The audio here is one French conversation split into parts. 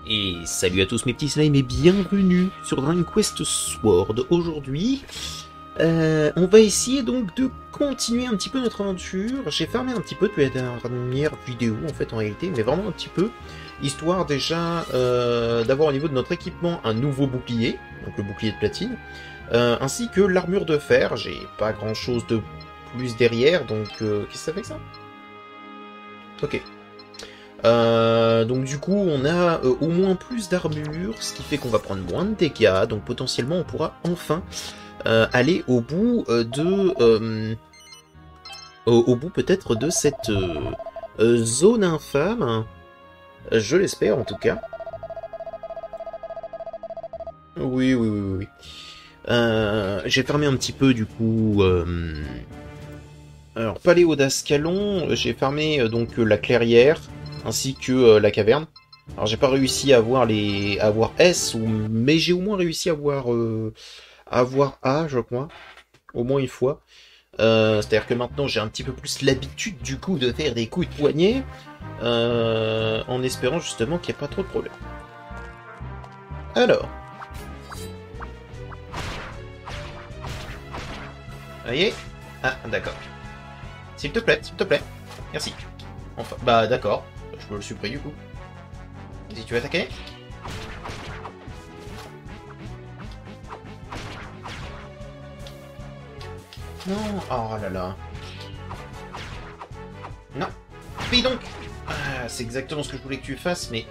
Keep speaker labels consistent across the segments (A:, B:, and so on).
A: Et salut à tous mes petits slimes et bienvenue sur Dragon Quest Sword. Aujourd'hui, on va essayer donc de continuer un petit peu notre aventure. J'ai fermé un petit peu depuis la dernière vidéo en fait en réalité, mais vraiment un petit peu, histoire déjà d'avoir au niveau de notre équipement un nouveau bouclier, donc le bouclier de platine, ainsi que l'armure de fer. J'ai pas grand chose de plus derrière, donc qu'est-ce que ça fait que ça? Ok. Donc du coup on a au moins plus d'armure, ce qui fait qu'on va prendre moins de dégâts, donc potentiellement on pourra enfin aller au bout au bout peut-être de cette zone infâme, je l'espère en tout cas. Oui, oui, oui, oui. Oui. J'ai fermé un petit peu du coup... Alors, Paléo d'Ascalon, j'ai fermé donc la clairière, ainsi que la caverne. Alors j'ai pas réussi à avoir à avoir S, mais j'ai au moins réussi à avoir A, je crois, au moins une fois. C'est-à-dire que maintenant j'ai un petit peu plus l'habitude du coup de faire des coups de poignet, en espérant justement qu'il n'y ait pas trop de problèmes. Alors, voyez. Ah, d'accord. S'il te plaît, s'il te plaît. Merci. Enfin, bah d'accord. Je me le suis pris du coup. Si tu veux attaquer. Non, oh là là. Non. Fais donc. Ah, c'est exactement ce que je voulais que tu fasses, mais...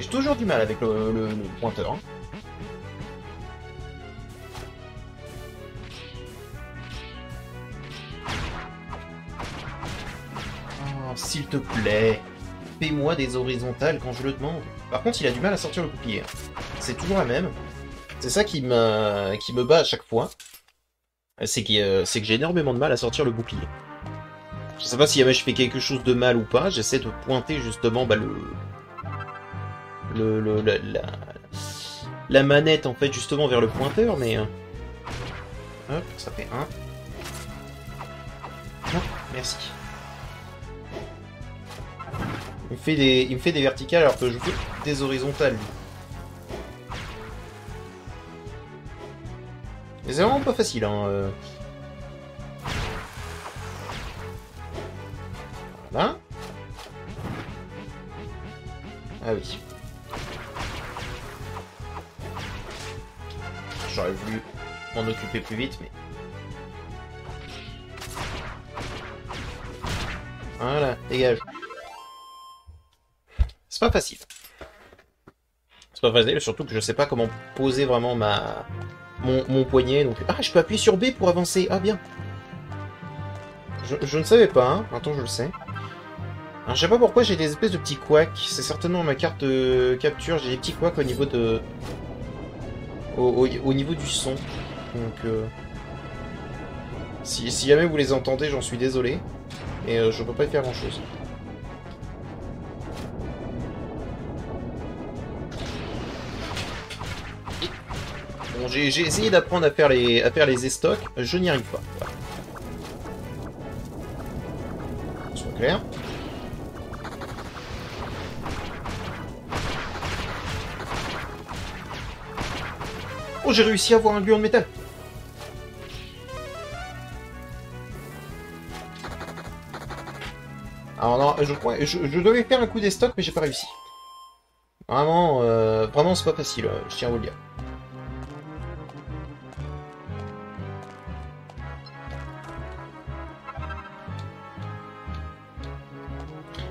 A: J'ai toujours du mal avec le pointeur. Hein. Oh, s'il te plaît. Fais-moi des horizontales quand je le demande. Par contre, il a du mal à sortir le bouclier. C'est toujours la même. C'est ça qui me bat à chaque fois. C'est que j'ai énormément de mal à sortir le bouclier. Je sais pas si jamais je fais quelque chose de mal ou pas. J'essaie de pointer justement bah, la manette en fait justement vers le pointeur, mais hop, ça fait un. Non, merci. Il me fait des verticales alors que je veux des horizontales. Lui. Mais c'est vraiment pas facile, hein. Voilà. Ah oui. J'aurais voulu m'en occuper plus vite, mais... Voilà, dégage. C'est pas facile. C'est pas facile, surtout que je sais pas comment poser vraiment mon poignet, donc... Ah, je peux appuyer sur B pour avancer, ah bien. Je ne savais pas, hein. Maintenant je le sais. Alors je sais pas pourquoi j'ai des espèces de petits couacs, c'est certainement ma carte de capture, j'ai des petits couacs au niveau de... Au niveau du son. Donc si jamais vous les entendez, j'en suis désolé. Et je peux pas y faire grand chose. Bon, j'ai essayé d'apprendre à faire les estocs, je n'y arrive pas. Voilà. Soit clair. Oh, j'ai réussi à avoir un gluon de métal. Alors non, je devais faire un coup des stocks, mais j'ai pas réussi. Vraiment, vraiment c'est pas facile, je tiens à vous le dire.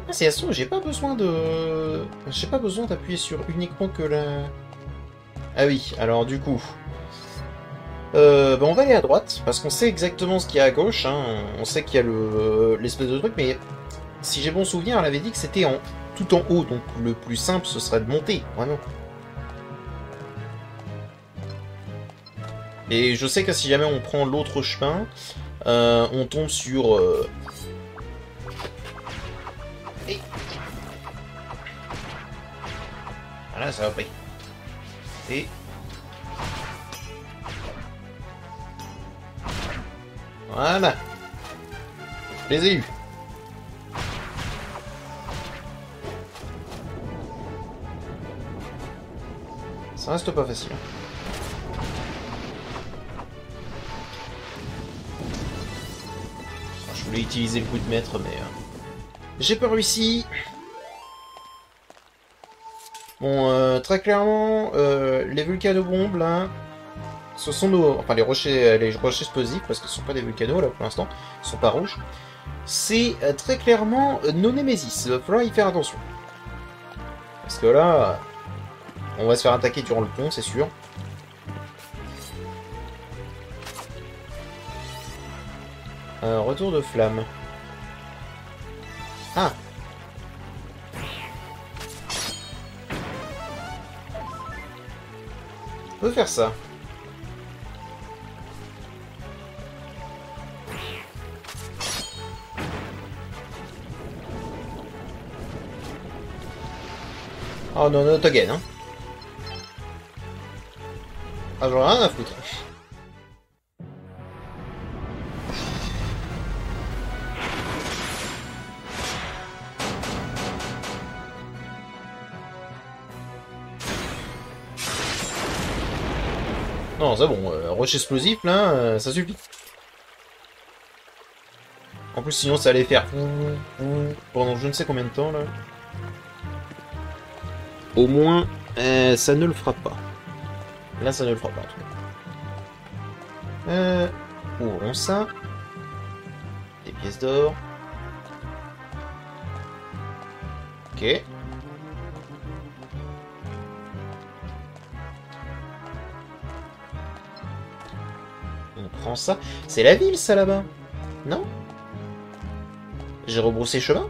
A: Ah, c'est assaut, j'ai pas besoin de... J'ai pas besoin d'appuyer sur uniquement que la... Ah oui, alors du coup... bah on va aller à droite, parce qu'on sait exactement ce qu'il y a à gauche, hein. On sait qu'il y a l'espèce de truc, mais si j'ai bon souvenir, elle avait dit que c'était tout en haut, donc le plus simple ce serait de monter, vraiment. Et je sais que si jamais on prend l'autre chemin, on tombe sur... Et... Voilà, ça va pas. Et... Voilà. Je les ai eus. Ça reste pas facile. Je voulais utiliser le coup de maître, mais... j'ai pas réussi. Bon, très clairement, les vulcanobombes, là, ce sont nos... Enfin, les rochers explosifs, parce que ce sont pas des vulcanos, là, pour l'instant. Ils sont pas rouges. C'est très clairement nos Némésis. Il va falloir y faire attention. Parce que là, on va se faire attaquer durant le pont, c'est sûr. Retour de flamme. Ah! On peut faire ça. Oh non, not again, hein. Ah, j'en ai rien à foutre. Non, c'est bon, roche explosif, là, ça suffit. En plus, sinon, ça allait faire... pendant je ne sais combien de temps, là. Au moins, ça ne le fera pas. Là, ça ne le fera pas, en tout cas. Ouvrons ça. Des pièces d'or. Ok. On prend ça. C'est la ville, ça, là-bas. Non? J'ai rebroussé chemin?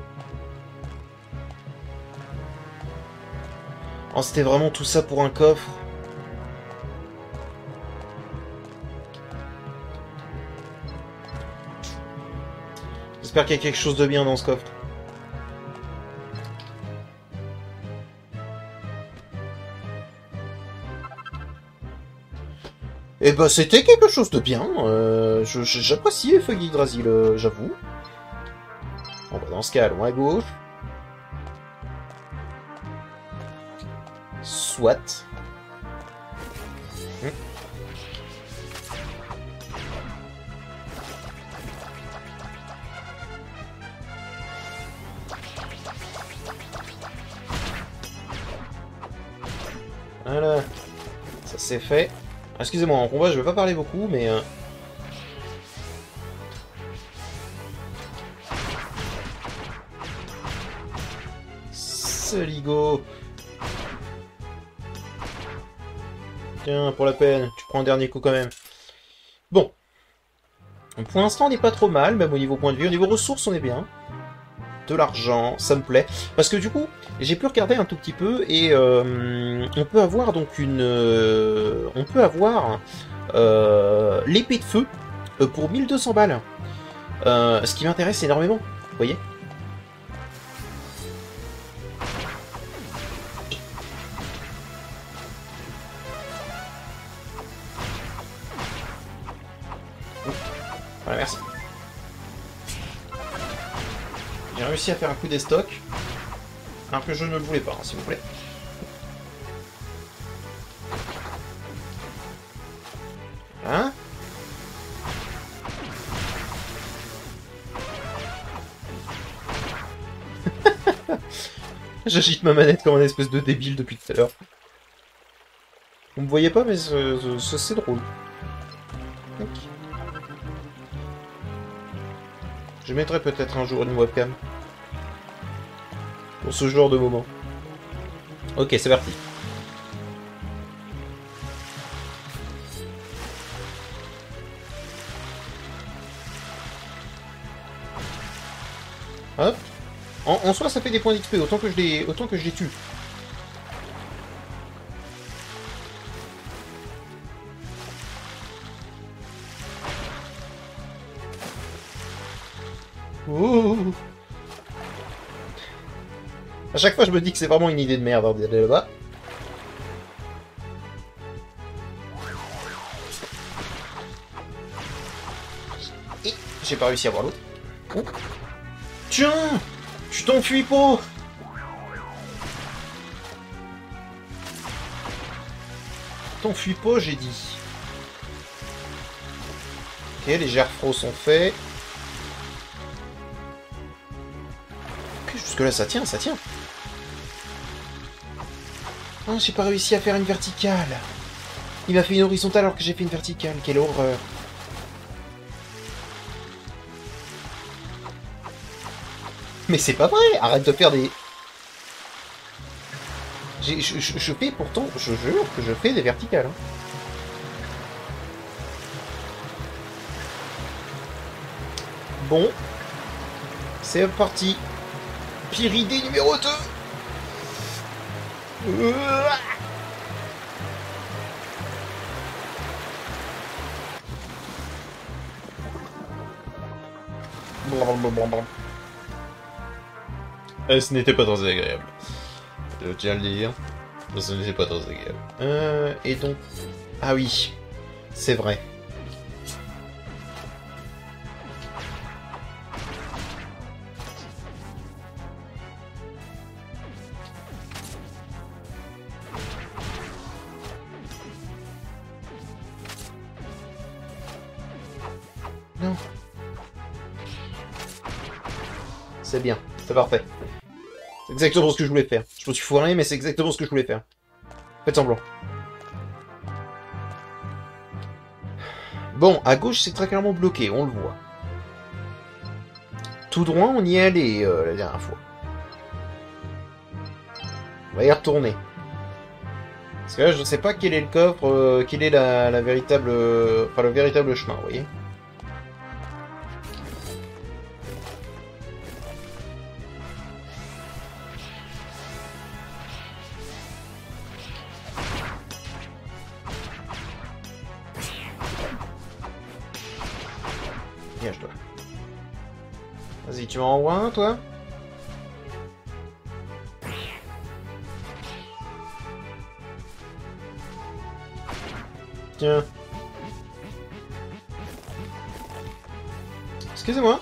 A: Oh, c'était vraiment tout ça pour un coffre. J'espère qu'il y a quelque chose de bien dans ce coffre. Eh ben, c'était quelque chose de bien. J'apprécie Feu Yggdrasil, j'avoue. Bon, bah, dans ce cas, allons à gauche. Soit. Voilà. Ça c'est fait. Excusez-moi, en combat, je vais pas parler beaucoup, mais... Soligo. Tiens, pour la peine, tu prends un dernier coup quand même. Bon. Pour l'instant, on n'est pas trop mal, même au niveau point de vue. Au niveau ressources, on est bien. De l'argent, ça me plaît. Parce que du coup, j'ai pu regarder un tout petit peu, et on peut avoir donc une... on peut avoir l'épée de feu pour 1200 balles. Ce qui m'intéresse énormément, vous voyez. Voilà, merci. J'ai réussi à faire un coup des stocks, alors que je ne le voulais pas, hein, s'il vous plaît. Hein? J'agite ma manette comme un espèce de débile depuis tout à l'heure. Vous me voyez pas, mais c'est drôle. Okay. Je mettrai peut-être un jour une webcam. Pour ce genre de moment. Ok, c'est parti. Hop. En soi, ça fait des points d'XP, autant que je les tue. Ouh. À chaque fois, je me dis que c'est vraiment une idée de merde d'aller là-bas. Et j'ai pas réussi à voir l'autre. Oh. Tiens, tu t'enfuis pas. T'enfuis pas, j'ai dit. Ok, les gerfros sont faits. Ok, jusque-là, ça tient, ça tient. Oh, j'ai pas réussi à faire une verticale. Il m'a fait une horizontale alors que j'ai fait une verticale. Quelle horreur. Mais c'est pas vrai. Arrête de faire des... Je fais pourtant... Je jure que je fais des verticales. Hein. Bon. C'est parti. Pyridée numéro 2. Ce n'était pas très agréable. Je tiens à le dire. Ce n'était pas très agréable. Et donc... Ah oui. C'est vrai. Non. C'est bien, c'est parfait. C'est exactement ce que je voulais faire. Je me suis foiré, mais c'est exactement ce que je voulais faire. Faites semblant. Bon, à gauche, c'est très clairement bloqué, on le voit. Tout droit, on y est allé la dernière fois. On va y retourner. Parce que là, je ne sais pas quel est le coffre, quel est la véritable... enfin, le véritable chemin, vous voyez. Dégage-toi. Vas-y, tu m'en envoies un, toi? Tiens. Excusez-moi.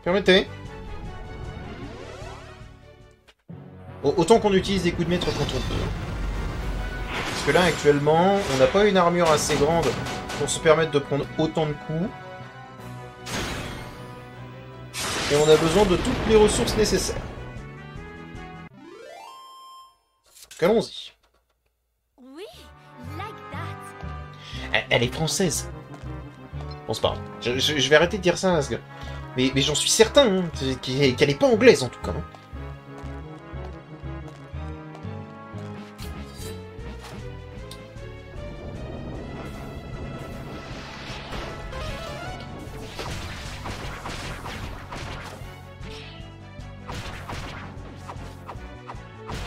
A: Permettez. Autant qu'on utilise des coups de maître quand on peut. Parce que là, actuellement, on n'a pas une armure assez grande pour se permettre de prendre autant de coups. Et on a besoin de toutes les ressources nécessaires. Donc allons-y. Elle est française. Bon, c'est pas grave. Je vais arrêter de dire ça parce que... Mais j'en suis certain hein, qu'elle est pas anglaise en tout cas. Hein.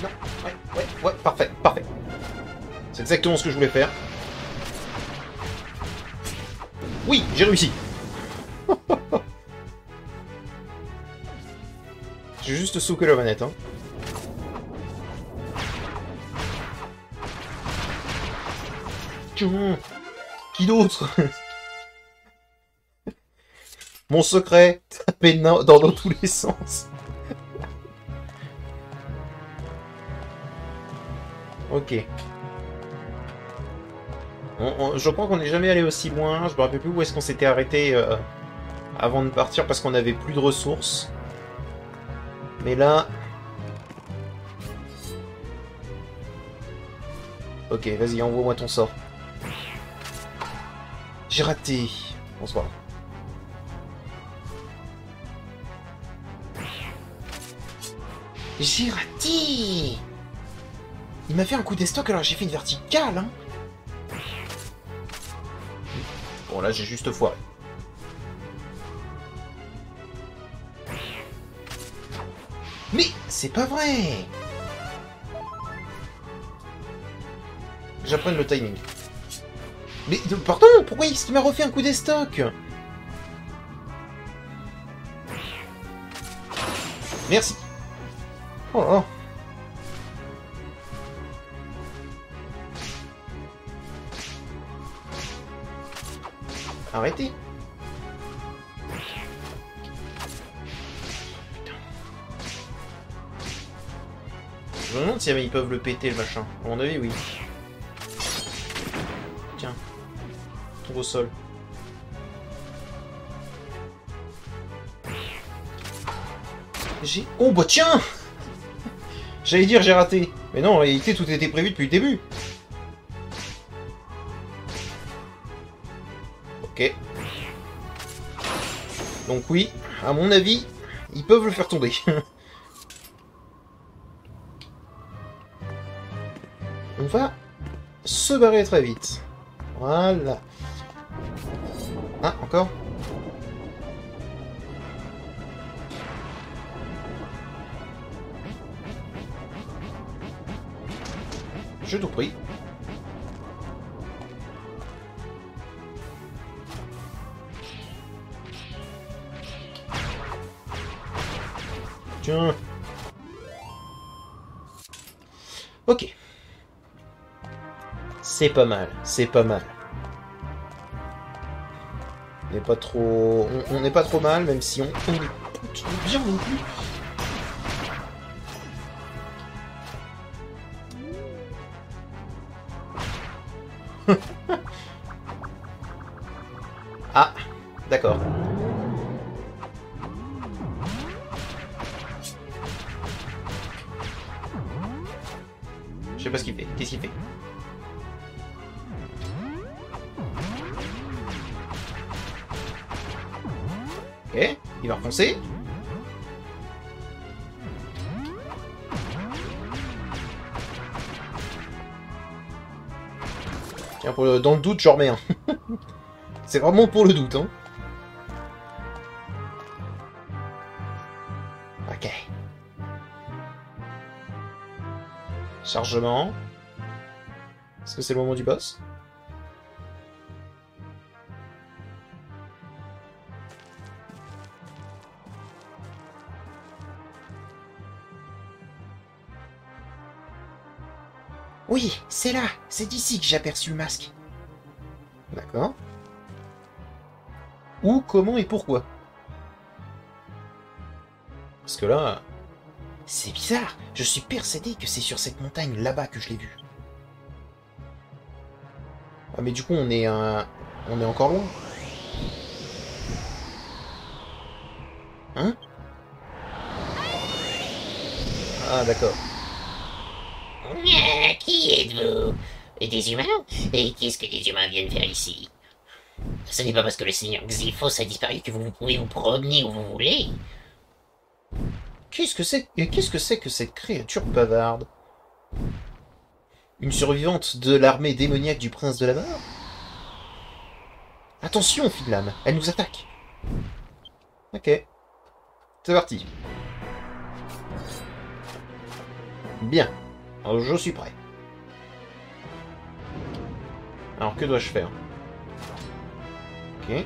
A: Non, ouais, parfait, parfait. C'est exactement ce que je voulais faire. Oui, j'ai réussi. J'ai juste souqué la manette, hein. Qui d'autre? Mon secret, taper dans tous les sens. Ok. Je crois qu'on n'est jamais allé aussi loin. Je me rappelle plus où est-ce qu'on s'était arrêté avant de partir parce qu'on avait plus de ressources. Mais là... Ok, vas-y, envoie-moi ton sort. J'ai raté. Bonsoir. J'ai raté. Il m'a fait un coup d'estoc alors j'ai fait une verticale, hein. Bon, là, j'ai juste foiré. Mais c'est pas vrai. J'apprenne le timing. Mais, pardon, pourquoi il m'a refait un coup d'estoc? Merci. Oh là là. Arrêtez. Je me demande si ils peuvent le péter le machin. À mon avis, oui. retrouve au sol. J'ai... Oh bah tiens! J'allais dire j'ai raté. Mais non, en réalité tout était prévu depuis le début. Ok. Donc oui, à mon avis, ils peuvent le faire tomber. On va se barrer très vite. Voilà. Ah, encore? Je t'en prie. Tiens. Ok. C'est pas mal, c'est pas mal. On n'est pas trop... On n'est pas trop mal, même si on est pas trop bien non plus. Ah, d'accord. Je sais pas ce qu'il fait. Qu'est-ce qu'il fait? Ok, il va refoncer. Tiens, dans le doute, j'en remets un. C'est vraiment pour le doute, hein. Ok. Chargement. Est-ce que c'est le moment du boss? Oui, c'est là. C'est d'ici que j'ai aperçu le masque. D'accord. Où, comment et pourquoi? Parce que là... C'est bizarre. Je suis persuadé que c'est sur cette montagne là-bas que je l'ai vu. Ah mais du coup on est encore loin. Hein? Ah d'accord.
B: Qui êtes-vous? Des humains? Et qu'est-ce que les humains viennent faire ici? Ce n'est pas parce que le seigneur Xiphos a disparu que vous pouvez vous promener où vous voulez.
A: Qu'est-ce que c'est que cette créature bavarde? Une survivante de l'armée démoniaque du prince de la mort? Attention, fille de lame, elle nous attaque. Ok. C'est parti. Bien. Alors, je suis prêt. Alors, que dois-je faire? Ok.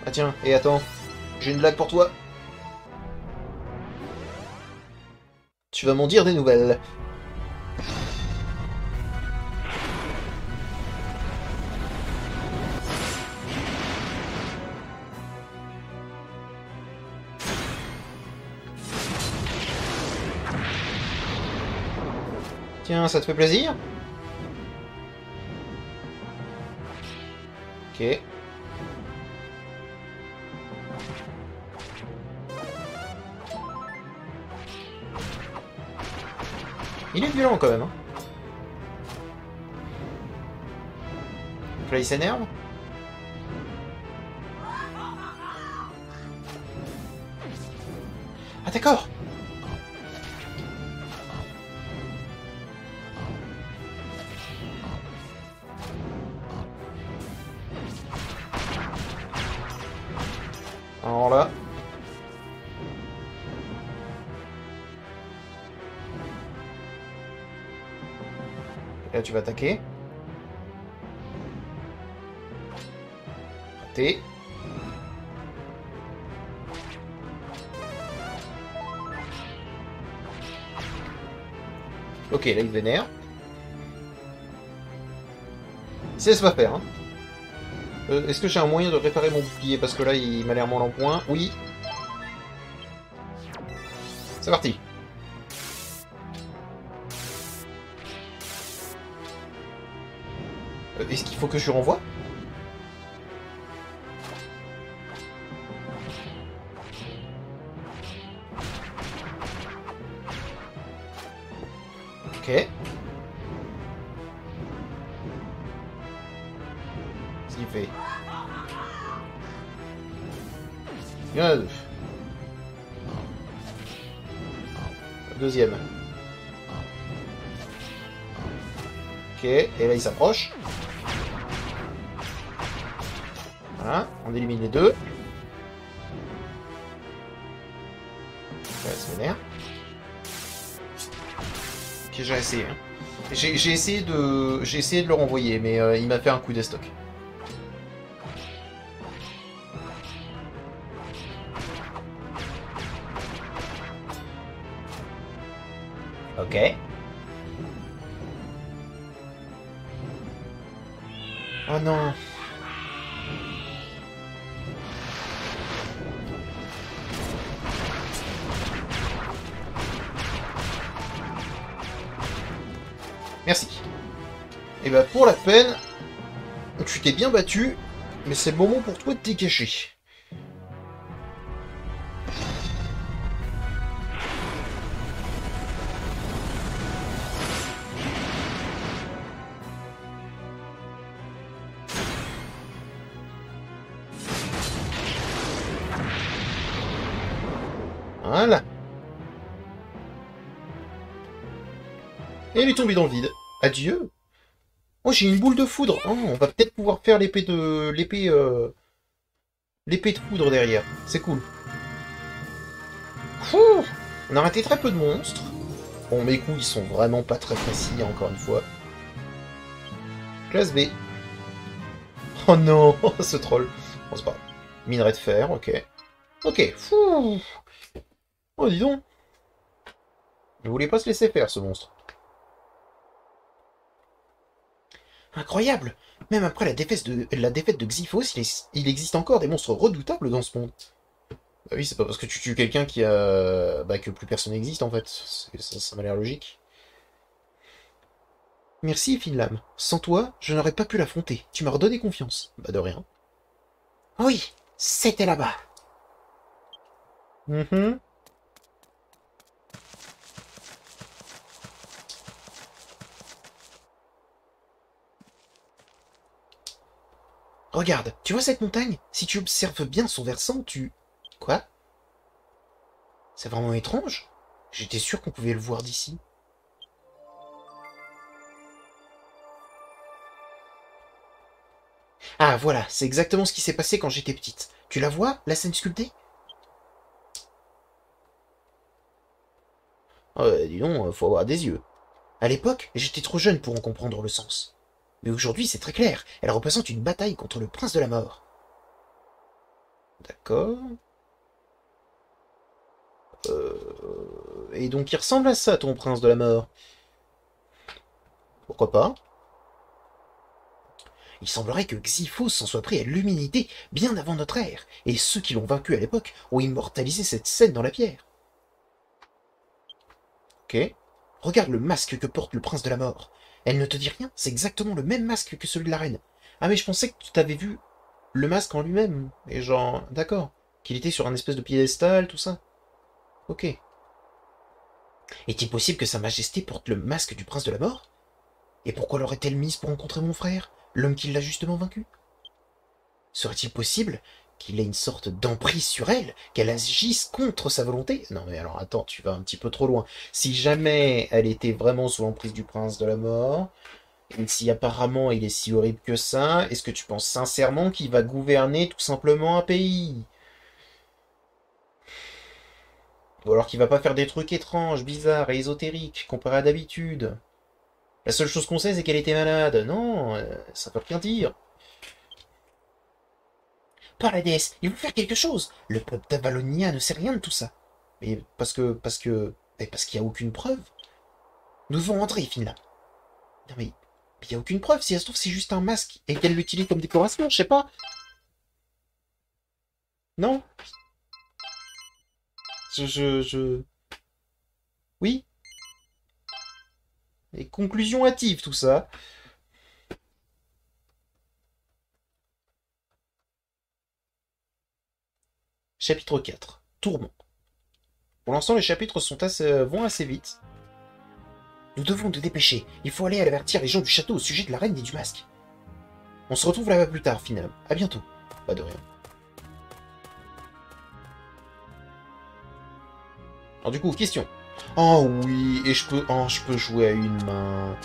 A: Ah tiens, et attends. J'ai une blague pour toi. Tu vas m'en dire des nouvelles. Tiens, ça te fait plaisir? Ok. Il est violent quand même, hein. Donc là, il s'énerve. Ah d'accord. Alors là... Et là, tu vas attaquer. Raté. Ok, là, il vénère. Il se laisse pas faire, hein. Est-ce que j'ai un moyen de réparer mon bouclier? Parce que là, il m'a l'air mal en point. Oui. C'est parti. Est-ce qu'il faut que je lui renvoie? Ok. Qu'est-ce qu'il fait? Il y en a deux. Le deuxième. Ok, et là il s'approche. Voilà, on élimine les deux. Ça se vénère. Ok, j'ai essayé. Hein. J'ai essayé de le renvoyer, mais il m'a fait un coup d'estoc. Ok. Oh non. Merci. Et bah pour la peine, tu t'es bien battu, mais c'est le moment pour toi de décacher. Voilà. Et elle est tombée dans le vide. Adieu. Oh, j'ai une boule de foudre. Oh, on va peut-être pouvoir faire l'épée de... L'épée de foudre derrière. C'est cool. Ouh, on a raté très peu de monstres. Bon, mes coups, ils sont vraiment pas très précis, encore une fois. Classe B. Oh non, ce troll. Bon, c'est pas grave. Minerai de fer, ok. Ok, fou. Oh, dis donc. Il voulait pas se laisser faire, ce monstre. Incroyable! Même après la défaite de Xyphos, il existe encore des monstres redoutables dans ce monde. Bah oui, c'est pas parce que tu tues quelqu'un qui a... Bah, que plus personne n'existe, en fait. Ça m'a l'air logique. Merci, Finlam. Sans toi, je n'aurais pas pu l'affronter. Tu m'as redonné confiance. Bah, de rien. Oui, c'était là-bas. Mhm. Regarde, tu vois cette montagne? Si tu observes bien son versant, tu... Quoi? C'est vraiment étrange. J'étais sûr qu'on pouvait le voir d'ici. Ah, voilà, c'est exactement ce qui s'est passé quand j'étais petite. Tu la vois, la scène sculptée? Dis donc, faut avoir des yeux. À l'époque, j'étais trop jeune pour en comprendre le sens. Mais aujourd'hui, c'est très clair. Elle représente une bataille contre le prince de la mort. D'accord. Et donc il ressemble à ça, ton prince de la mort. Pourquoi pas? Il semblerait que Xyphos s'en soit pris à l'humanité bien avant notre ère, et ceux qui l'ont vaincu à l'époque ont immortalisé cette scène dans la pierre. Ok. Regarde le masque que porte le prince de la mort. Elle ne te dit rien? C'est exactement le même masque que celui de la reine. Ah mais je pensais que tu t'avais vu le masque en lui-même. Et genre, d'accord. Qu'il était sur un espèce de piédestal, tout ça. Ok. Est-il possible que Sa Majesté porte le masque du prince de la mort? Et pourquoi l'aurait-elle mise pour rencontrer mon frère, l'homme qui l'a justement vaincu? Serait-il possible qu'il ait une sorte d'emprise sur elle, qu'elle agisse contre sa volonté? Non mais alors attends, tu vas un petit peu trop loin. Si jamais elle était vraiment sous l'emprise du prince de la mort, et si apparemment il est si horrible que ça, est-ce que tu penses sincèrement qu'il va gouverner tout simplement un pays? Ou alors qu'il va pas faire des trucs étranges, bizarres et ésotériques, comparé à d'habitude? La seule chose qu'on sait, c'est qu'elle était malade. Non, ça veut rien dire. Par la déesse, il faut faire quelque chose. Le peuple d'Avalonia ne sait rien de tout ça. Mais parce qu'il n'y a aucune preuve. Nous devons rentrer, Finla. Non mais, il n'y a aucune preuve. Si ça se trouve, c'est juste un masque et qu'elle l'utilise comme décoration, je sais pas. Non. Je... Oui? Et conclusion hâtive, tout ça. Chapitre 4. Tourment. Pour l'instant, les chapitres vont assez vite. Nous devons nous dépêcher. Il faut aller avertir les gens du château au sujet de la reine et du masque. On se retrouve là-bas plus tard, finalement. À bientôt. Pas de rien. Alors du coup, question. Oh oui, et je peux jouer à une main.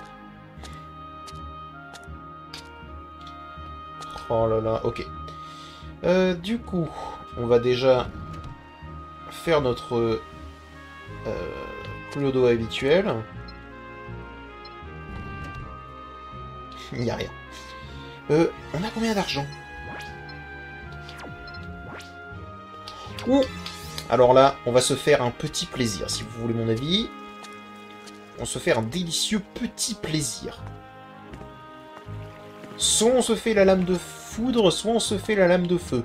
A: Oh là là, ok. Du coup, on va déjà faire notre clodo habituel. Il n'y a rien. On a combien d'argent? Ouh. Alors là, on va se faire un petit plaisir, si vous voulez mon avis. On se fait un délicieux petit plaisir. Soit on se fait la lame de foudre, soit on se fait la lame de feu.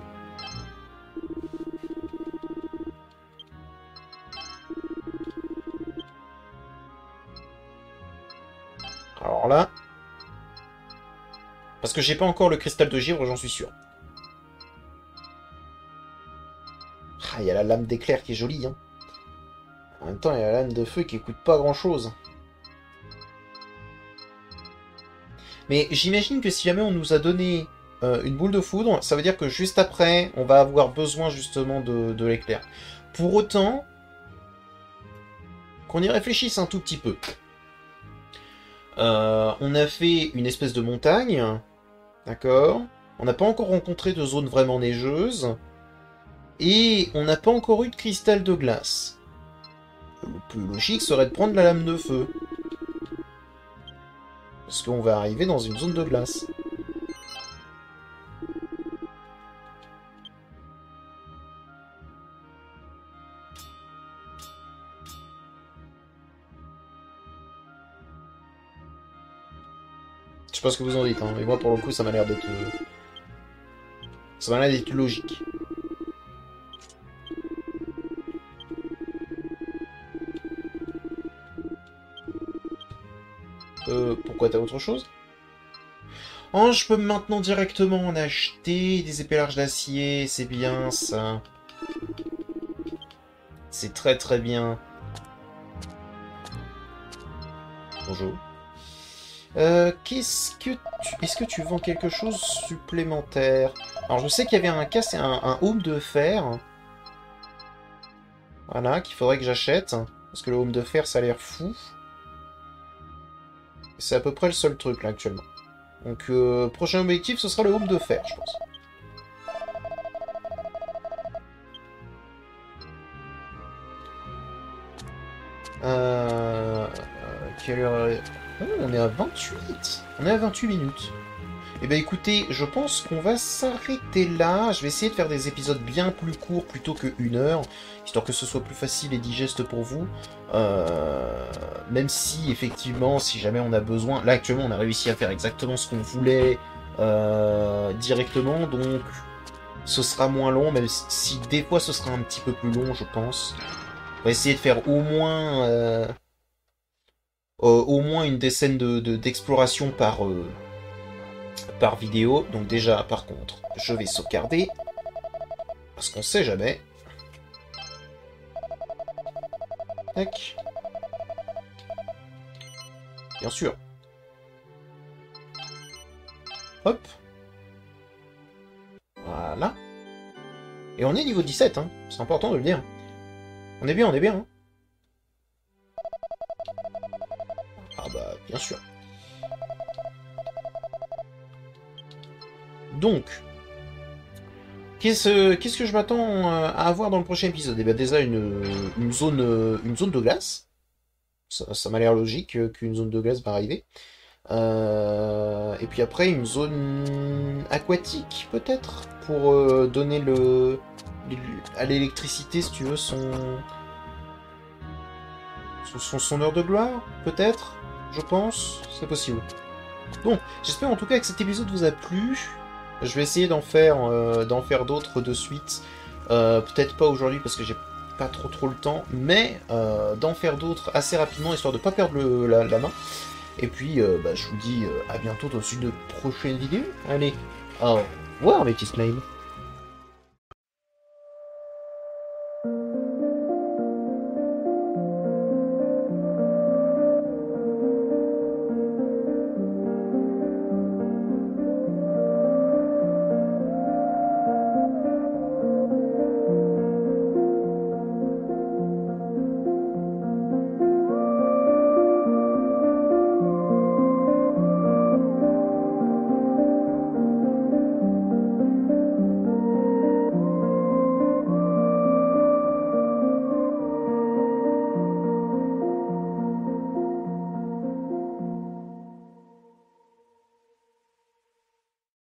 A: Alors là... Parce que j'ai pas encore le cristal de givre, j'en suis sûr. Ah, il y a la lame d'éclair qui est jolie, hein. En même temps, il y a la lame de feu qui coûte pas grand-chose. Mais j'imagine que si jamais on nous a donné une boule de foudre, ça veut dire que juste après, on va avoir besoin justement de l'éclair. Pour autant, qu'on y réfléchisse un tout petit peu. On a fait une espèce de montagne, d'accord? On n'a pas encore rencontré de zone vraiment neigeuse. Et on n'a pas encore eu de cristal de glace. Le plus logique serait de prendre la lame de feu. Parce qu'on va arriver dans une zone de glace. Je sais pas ce que vous en dites, hein, mais moi pour le coup ça m'a l'air d'être... Ça m'a l'air d'être logique. Pourquoi t'as autre chose? Oh, je peux maintenant directement en acheter des épées larges d'acier, c'est bien ça. C'est très très bien. Bonjour. Est-ce que tu vends quelque chose supplémentaire? Alors je sais qu'il y avait un home de fer. Voilà, qu'il faudrait que j'achète. Parce que le home de fer, ça a l'air fou. C'est à peu près le seul truc là actuellement. Donc prochain objectif, ce sera le home de fer, je pense. Quelle heure est... Oh, on est à 28. On est à 28 minutes. Eh bien écoutez, je pense qu'on va s'arrêter là. Je vais essayer de faire des épisodes bien plus courts plutôt que 1 heure, histoire que ce soit plus facile et digeste pour vous. Même si, effectivement, si jamais on a besoin... Là, actuellement, on a réussi à faire exactement ce qu'on voulait directement, donc ce sera moins long, même si des fois ce sera un petit peu plus long, je pense. On va essayer de faire au moins une des scènes d'exploration par vidéo. Donc déjà, par contre, je vais sauvegarder. Parce qu'on sait jamais. Tac. Bien sûr. Hop. Voilà. Et on est niveau 17, hein. C'est important de le dire. On est bien, hein. Ah bah, bien sûr. Donc, qu'est-ce que je m'attends à avoir dans le prochain épisode? Eh bien déjà une zone de glace. Ça m'a l'air logique qu'une zone de glace va arriver. Et puis après une zone aquatique peut-être pour donner à l'électricité, si tu veux, son heure de gloire, peut-être, je pense, c'est possible. Bon, j'espère en tout cas que cet épisode vous a plu. Je vais essayer d'en faire d'autres de suite. Peut-être pas aujourd'hui parce que j'ai pas trop le temps, mais d'en faire d'autres assez rapidement, histoire de pas perdre la main. Et puis, je vous dis à bientôt dans une prochaine vidéo. Allez, au revoir mes petits slimes.